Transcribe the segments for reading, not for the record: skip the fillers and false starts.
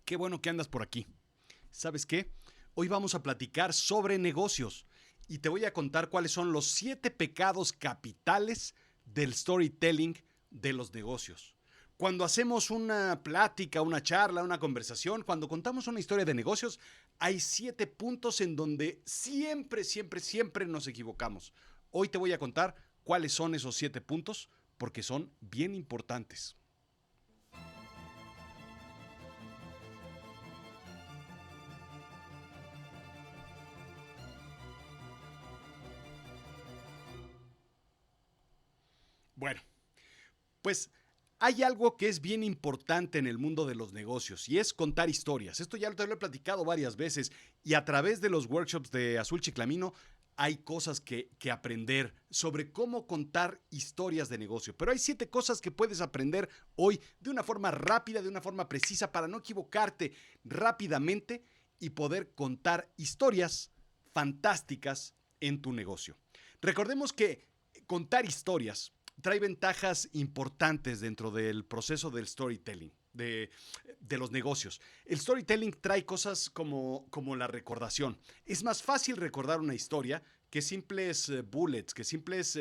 Qué bueno que andas por aquí. ¿Sabes qué? Hoy vamos a platicar sobre negocios y te voy a contar cuáles son los 7 pecados capitales del storytelling de los negocios. Cuando hacemos una plática, una charla, una conversación, cuando contamos una historia de negocios, hay 7 puntos en donde siempre nos equivocamos. Hoy te voy a contar cuáles son esos 7 puntos porque son bien importantes. Bueno, pues hay algo que es bien importante en el mundo de los negocios y es contar historias. Esto ya te lo he platicado varias veces y a través de los workshops de Azul Chiclamino hay cosas que aprender sobre cómo contar historias de negocio. Pero hay 7 cosas que puedes aprender hoy de una forma rápida, de una forma precisa, para no equivocarte rápidamente y poder contar historias fantásticas en tu negocio. Recordemos que contar historias trae ventajas importantes dentro del proceso del storytelling, de los negocios. El storytelling trae cosas como la recordación. Es más fácil recordar una historia que simples bullets, que simples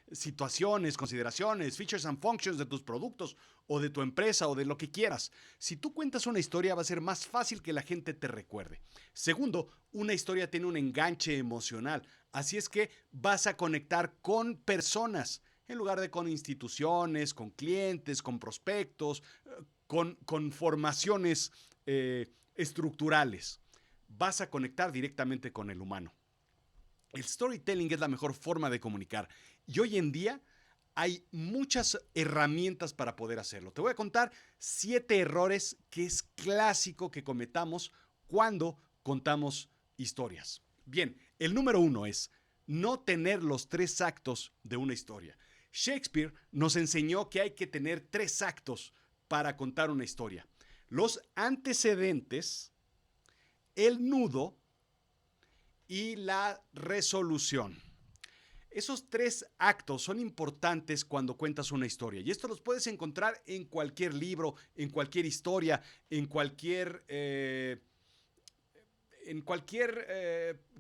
situaciones, consideraciones, features and functions de tus productos o de tu empresa o de lo que quieras. Si tú cuentas una historia va a ser más fácil que la gente te recuerde. Segundo, una historia tiene un enganche emocional, así es que vas a conectar con personas en lugar de con instituciones, con clientes, con prospectos, con formaciones estructurales. Vas a conectar directamente con el humano. El storytelling es la mejor forma de comunicar y hoy en día hay muchas herramientas para poder hacerlo. Te voy a contar 7 errores que es clásico que cometamos cuando contamos historias. Bien, el número 1 es no tener los 3 actos de una historia. Shakespeare nos enseñó que hay que tener 3 actos para contar una historia. Los antecedentes, el nudo y la resolución. Esos 3 actos son importantes cuando cuentas una historia y esto los puedes encontrar en cualquier libro, en cualquier historia, en cualquier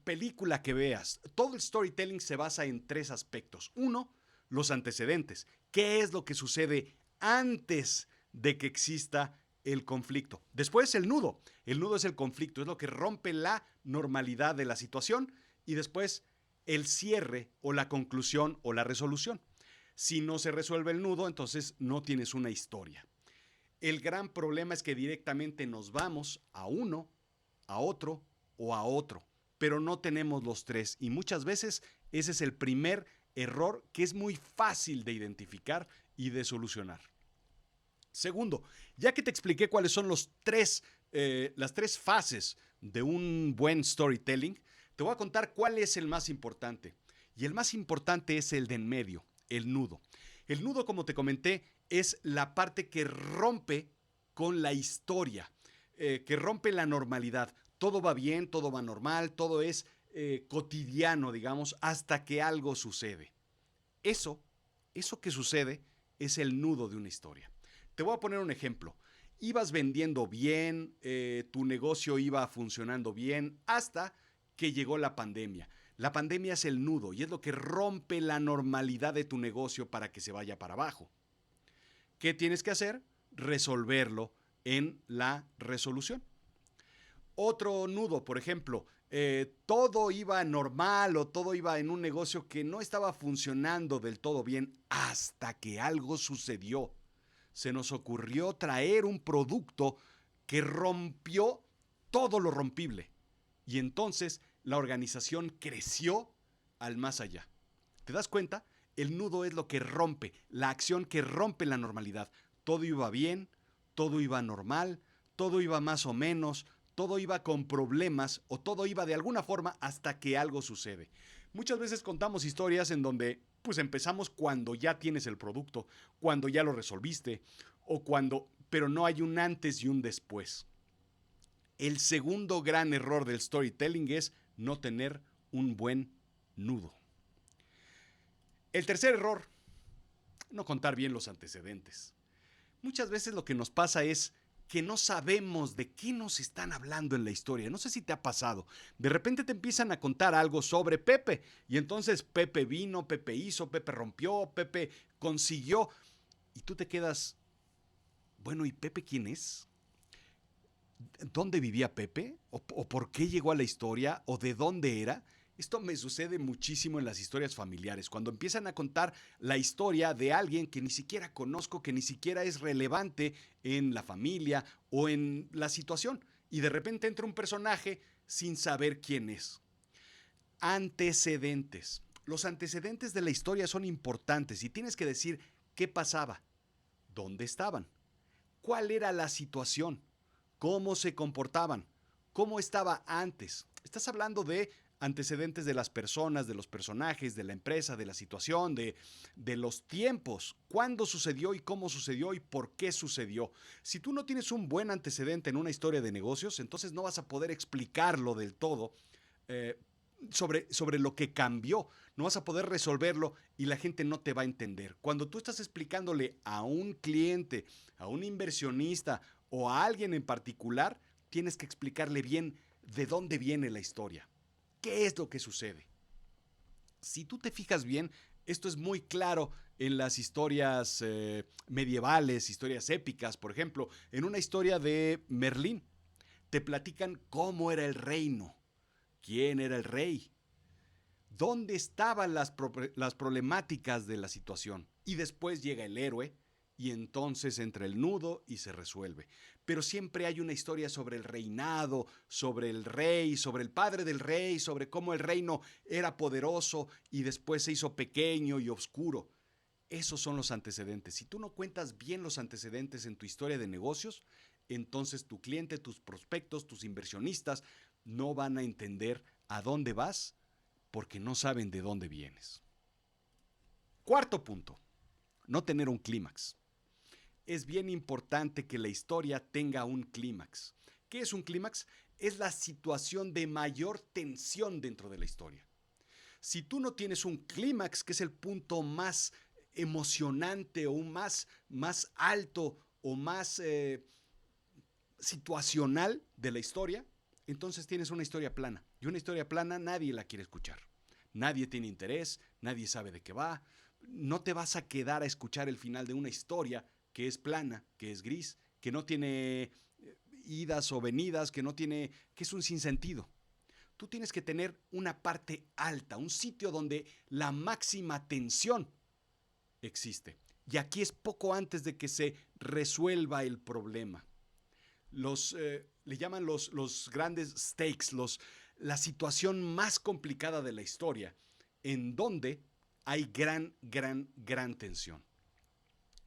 película que veas. Todo el storytelling se basa en 3 aspectos. Uno, los antecedentes. ¿Qué es lo que sucede antes de que exista el conflicto? Después el nudo. El nudo es el conflicto, es lo que rompe la normalidad de la situación. Y después el cierre o la conclusión o la resolución. Si no se resuelve el nudo, entonces no tienes una historia. El gran problema es que directamente nos vamos a uno, a otro o a otro, pero no tenemos los 3 y muchas veces ese es el primer error que es muy fácil de identificar y de solucionar. Segundo, ya que te expliqué cuáles son las 3 fases de un buen storytelling, te voy a contar cuál es el más importante. Y el más importante es el de en medio, el nudo. El nudo, como te comenté, es la parte que rompe con la historia, que rompe la normalidad. Todo va bien, todo va normal, todo es cotidiano, digamos, hasta que algo sucede. Eso, eso que sucede es el nudo de una historia. Te voy a poner un ejemplo. Ibas vendiendo bien, tu negocio iba funcionando bien hasta que llegó la pandemia. La pandemia es el nudo y es lo que rompe la normalidad de tu negocio para que se vaya para abajo. ¿Qué tienes que hacer? Resolverlo en la resolución. Otro nudo, por ejemplo, todo iba normal o todo iba en un negocio que no estaba funcionando del todo bien hasta que algo sucedió. Se nos ocurrió traer un producto que rompió todo lo rompible. Y entonces la organización creció al más allá. ¿Te das cuenta? El nudo es lo que rompe, la acción que rompe la normalidad. Todo iba bien, todo iba normal, todo iba más o menos, todo iba con problemas o todo iba de alguna forma hasta que algo sucede. Muchas veces contamos historias en donde pues empezamos cuando ya tienes el producto, cuando ya lo resolviste o cuando, pero no hay un antes y un después. El segundo gran error del storytelling es no tener un buen nudo. El tercer error, no contar bien los antecedentes. Muchas veces lo que nos pasa es que no sabemos de qué nos están hablando en la historia. No sé si te ha pasado. De repente te empiezan a contar algo sobre Pepe y entonces Pepe vino, Pepe hizo, Pepe rompió, Pepe consiguió y tú te quedas, bueno, ¿y Pepe quién es? ¿Dónde vivía Pepe? ¿O por qué llegó a la historia? ¿O de dónde era? Esto me sucede muchísimo en las historias familiares, cuando empiezan a contar la historia de alguien que ni siquiera conozco, que ni siquiera es relevante en la familia o en la situación, y de repente entra un personaje sin saber quién es. Antecedentes. Los antecedentes de la historia son importantes y tienes que decir qué pasaba, dónde estaban, cuál era la situación, cómo se comportaban, cómo estaba antes. Estás hablando de antecedentes de las personas, de los personajes, de la empresa, de la situación, de los tiempos, cuándo sucedió y cómo sucedió y por qué sucedió. Si tú no tienes un buen antecedente en una historia de negocios, entonces no vas a poder explicarlo del todo eh, sobre lo que cambió. No vas a poder resolverlo y la gente no te va a entender. Cuando tú estás explicándole a un cliente, a un inversionista o a alguien en particular, tienes que explicarle bien de dónde viene la historia. ¿Qué es lo que sucede? Si tú te fijas bien, esto es muy claro en las historias medievales, historias épicas, por ejemplo, en una historia de Merlín, te platican cómo era el reino, quién era el rey, dónde estaban las problemáticas de la situación. Y después llega el héroe y entonces entra el nudo y se resuelve. Pero siempre hay una historia sobre el reinado, sobre el rey, sobre el padre del rey, sobre cómo el reino era poderoso y después se hizo pequeño y oscuro. Esos son los antecedentes. Si tú no cuentas bien los antecedentes en tu historia de negocios, entonces tu cliente, tus prospectos, tus inversionistas no van a entender a dónde vas porque no saben de dónde vienes. Cuarto punto, no tener un clímax. Es bien importante que la historia tenga un clímax. ¿Qué es un clímax? Es la situación de mayor tensión dentro de la historia. Si tú no tienes un clímax, que es el punto más emocionante o más alto o más situacional de la historia, entonces tienes una historia plana. Y una historia plana nadie la quiere escuchar. Nadie tiene interés, nadie sabe de qué va. No te vas a quedar a escuchar el final de una historia que es plana, que es gris, que no tiene idas o venidas, que es un sinsentido. Tú tienes que tener una parte alta, un sitio donde la máxima tensión existe. Y aquí es poco antes de que se resuelva el problema. Le llaman los grandes stakes, la situación más complicada de la historia, en donde hay gran tensión.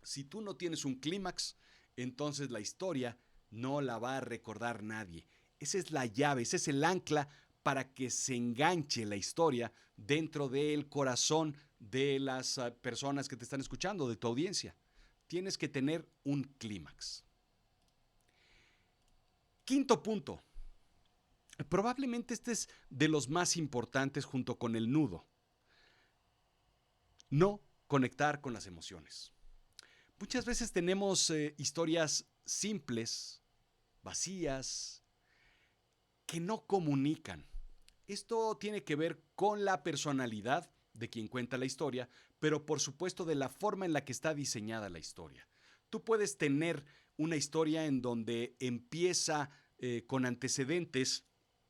Si tú no tienes un clímax, entonces la historia no la va a recordar nadie. Esa es la llave, ese es el ancla para que se enganche la historia dentro del corazón de las personas que te están escuchando, de tu audiencia. Tienes que tener un clímax. Quinto punto. Probablemente este es de los más importantes junto con el nudo. No conectar con las emociones. Muchas veces tenemos historias simples, vacías, que no comunican. Esto tiene que ver con la personalidad de quien cuenta la historia, pero por supuesto de la forma en la que está diseñada la historia. Tú puedes tener una historia en donde empieza con antecedentes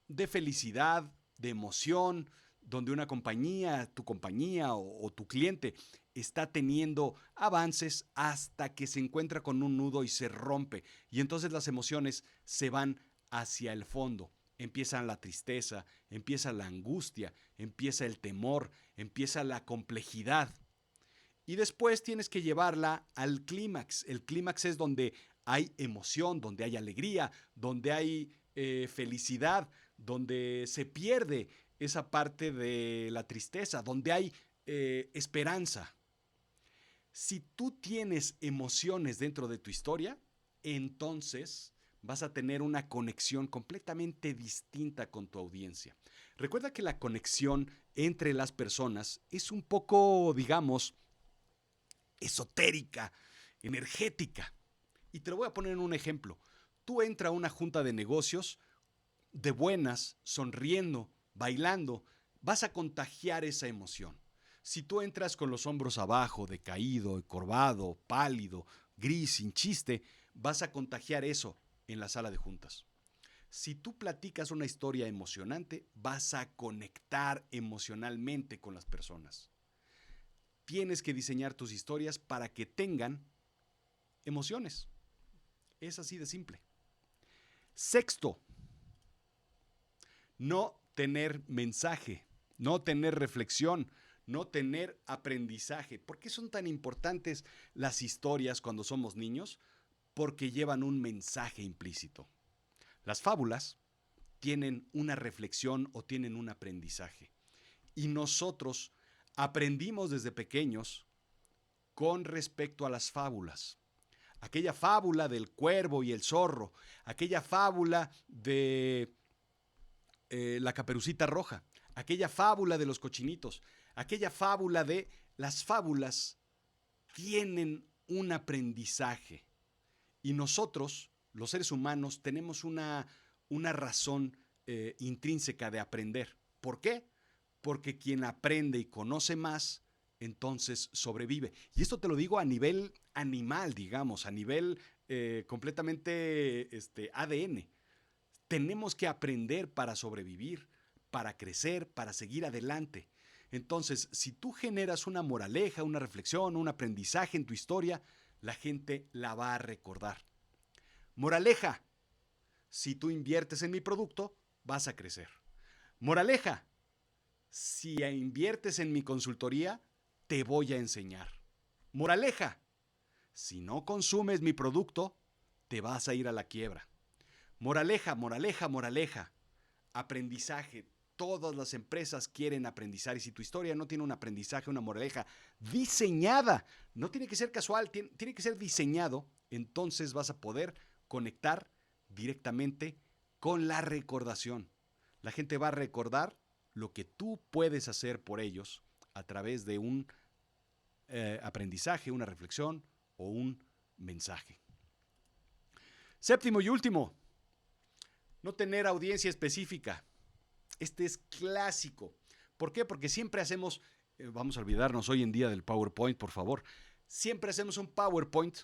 de felicidad, de emoción, donde una compañía, tu compañía o tu cliente está teniendo avances hasta que se encuentra con un nudo y se rompe. Y entonces las emociones se van hacia el fondo. Empieza la tristeza, empieza la angustia, empieza el temor, empieza la complejidad. Y después tienes que llevarla al clímax. El clímax es donde hay emoción, donde hay alegría, donde hay felicidad, donde se pierde esa parte de la tristeza, donde hay esperanza. Si tú tienes emociones dentro de tu historia, entonces vas a tener una conexión completamente distinta con tu audiencia. Recuerda que la conexión entre las personas es un poco, digamos, esotérica, energética. Y te lo voy a poner en un ejemplo. tú entras a una junta de negocios de buenas, sonriendo, bailando, vas a contagiar esa emoción. Si tú entras con los hombros abajo, decaído, encorvado, pálido, gris, sin chiste, vas a contagiar eso en la sala de juntas. Si tú platicas una historia emocionante, vas a conectar emocionalmente con las personas. Tienes que diseñar tus historias para que tengan emociones. Es así de simple. Sexto, no tener mensaje, no tener reflexión, no tener aprendizaje. ¿Por qué son tan importantes las historias cuando somos niños? Porque llevan un mensaje implícito. Las fábulas tienen una reflexión o tienen un aprendizaje. Y nosotros aprendimos desde pequeños con respecto a las fábulas. Aquella fábula del cuervo y el zorro, aquella fábula de la Caperucita Roja, aquella fábula de los cochinitos, aquella fábula de... Las fábulas tienen un aprendizaje y nosotros, los seres humanos, tenemos una razón intrínseca de aprender. ¿Por qué? Porque quien aprende y conoce más, entonces sobrevive. Y esto te lo digo a nivel animal, digamos, a nivel completamente ADN. Tenemos que aprender para sobrevivir, para crecer, para seguir adelante. Entonces, si tú generas una moraleja, una reflexión, un aprendizaje en tu historia, la gente la va a recordar. Moraleja, si tú inviertes en mi producto, vas a crecer. Moraleja, si inviertes en mi consultoría, te voy a enseñar. Moraleja, si no consumes mi producto, te vas a ir a la quiebra. Moraleja, moraleja, moraleja. Aprendizaje. Todas las empresas quieren aprendizaje. Y si tu historia no tiene un aprendizaje, una moraleja diseñada, no tiene que ser casual, tiene que ser diseñado, entonces vas a poder conectar directamente con la recordación. La gente va a recordar lo que tú puedes hacer por ellos a través de un aprendizaje, una reflexión o un mensaje. Séptimo y último, no tener audiencia específica. Este es clásico. ¿Por qué? Porque siempre hacemos, vamos a olvidarnos hoy en día del PowerPoint, por favor. Siempre hacemos un PowerPoint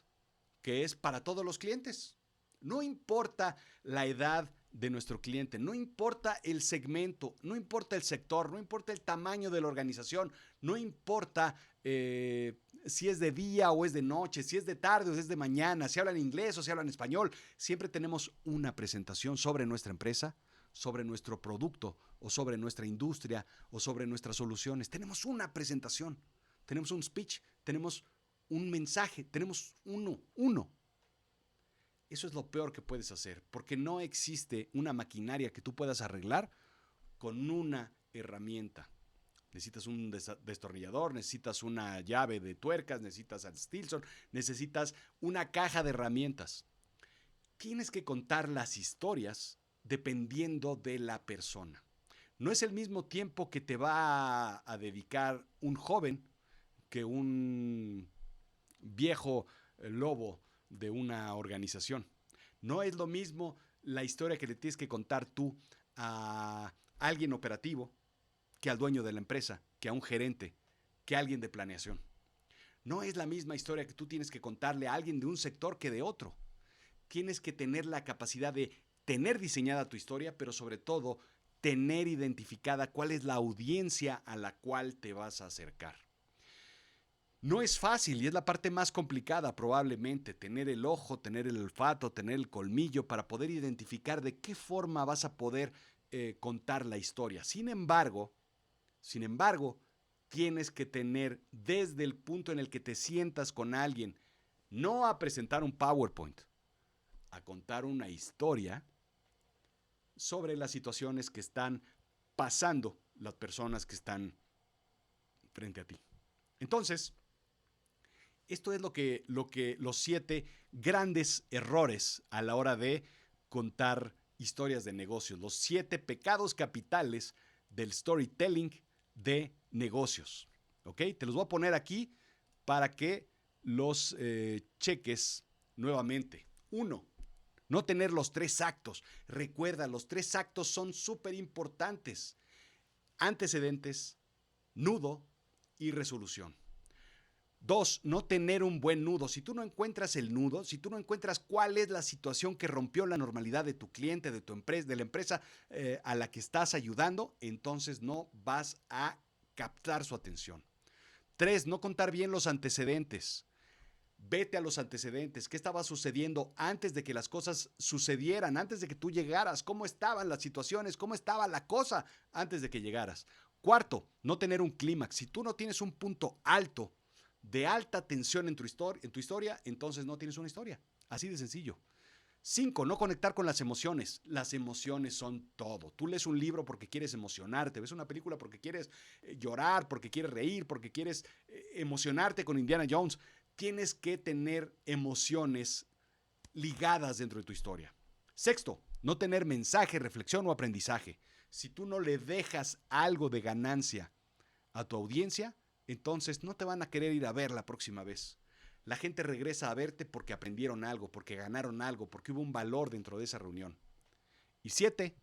que es para todos los clientes. No importa la edad de nuestro cliente, no importa el segmento, no importa el sector, no importa el tamaño de la organización, no importa si es de día o es de noche, si es de tarde o es de mañana, si hablan inglés o si hablan español. Siempre tenemos una presentación sobre nuestra empresa, sobre nuestro producto o sobre nuestra industria o sobre nuestras soluciones. Tenemos una presentación, tenemos un speech, tenemos un mensaje, tenemos uno. Eso es lo peor que puedes hacer, porque no existe una maquinaria que tú puedas arreglar con una herramienta. Necesitas un destornillador, necesitas una llave de tuercas, necesitas al Stilson, necesitas una caja de herramientas. Tienes que contar las historias dependiendo de la persona. No es el mismo tiempo que te va a dedicar un joven que un viejo lobo de una organización. No es lo mismo la historia que le tienes que contar tú a alguien operativo que al dueño de la empresa, que a un gerente, que a alguien de planeación. No es la misma historia que tú tienes que contarle a alguien de un sector que de otro. Tienes que tener la capacidad de tener diseñada tu historia, pero sobre todo tener identificada cuál es la audiencia a la cual te vas a acercar. No es fácil y es la parte más complicada probablemente, tener el ojo, tener el olfato, tener el colmillo para poder identificar de qué forma vas a poder contar la historia. Sin embargo, tienes que tener desde el punto en el que te sientas con alguien, no a presentar un PowerPoint, a contar una historia sobre las situaciones que están pasando las personas que están frente a ti. Entonces, esto es los 7 grandes errores a la hora de contar historias de negocios, los 7 pecados capitales del storytelling de negocios. ¿Ok? Te los voy a poner aquí para que los cheques nuevamente. 1. No tener los 3 actos. Recuerda, los 3 actos son súper importantes. Antecedentes, nudo y resolución. 2, no tener un buen nudo. Si tú no encuentras el nudo, si tú no encuentras cuál es la situación que rompió la normalidad de tu cliente, de tu empresa, de la empresa a la que estás ayudando, entonces no vas a captar su atención. 3, no contar bien los antecedentes. Vete a los antecedentes. ¿Qué estaba sucediendo antes de que las cosas sucedieran? Antes de que tú llegaras. ¿Cómo estaban las situaciones? ¿Cómo estaba la cosa antes de que llegaras? 4, no tener un clímax. Si tú no tienes un punto alto de alta tensión en tu historia, entonces no tienes una historia. Así de sencillo. 5, no conectar con las emociones. Las emociones son todo. Tú lees un libro porque quieres emocionarte, ves una película porque quieres llorar, porque quieres reír, porque quieres emocionarte con Indiana Jones. Tienes que tener emociones ligadas dentro de tu historia. 6, no tener mensaje, reflexión o aprendizaje. Si tú no le dejas algo de ganancia a tu audiencia, entonces no te van a querer ir a ver la próxima vez. La gente regresa a verte porque aprendieron algo, porque ganaron algo, porque hubo un valor dentro de esa reunión. Y 7,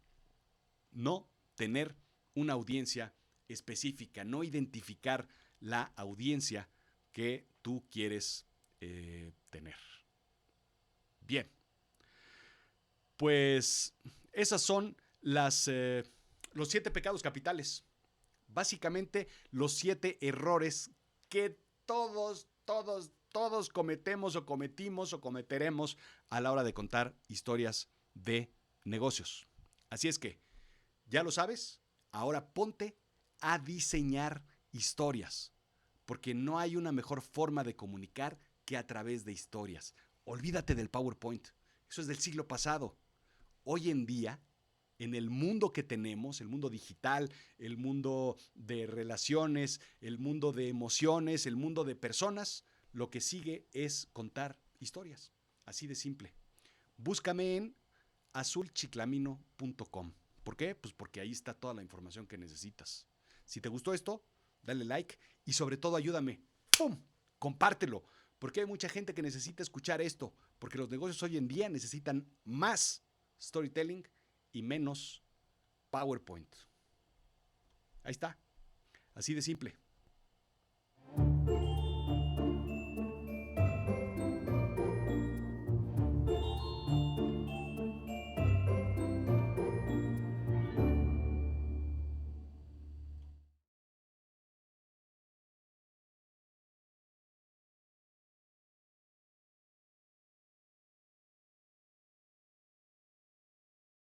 no tener una audiencia específica, no identificar la audiencia que tú quieres tener. Bien, pues esas son los 7 pecados capitales. Básicamente los 7 errores que todos cometemos o cometimos o cometeremos a la hora de contar historias de negocios. Así es que, ya lo sabes, ahora ponte a diseñar historias, porque no hay una mejor forma de comunicar que a través de historias. Olvídate del PowerPoint, eso es del siglo pasado. Hoy en día, en el mundo que tenemos, el mundo digital, el mundo de relaciones, el mundo de emociones, el mundo de personas, lo que sigue es contar historias. Así de simple. Búscame en azulchiclamino.com. ¿Por qué? Pues porque ahí está toda la información que necesitas. Si te gustó esto, dale like y sobre todo ayúdame. ¡Pum! Compártelo. Porque hay mucha gente que necesita escuchar esto. Porque los negocios hoy en día necesitan más storytelling y menos PowerPoint. Ahí está. Así de simple.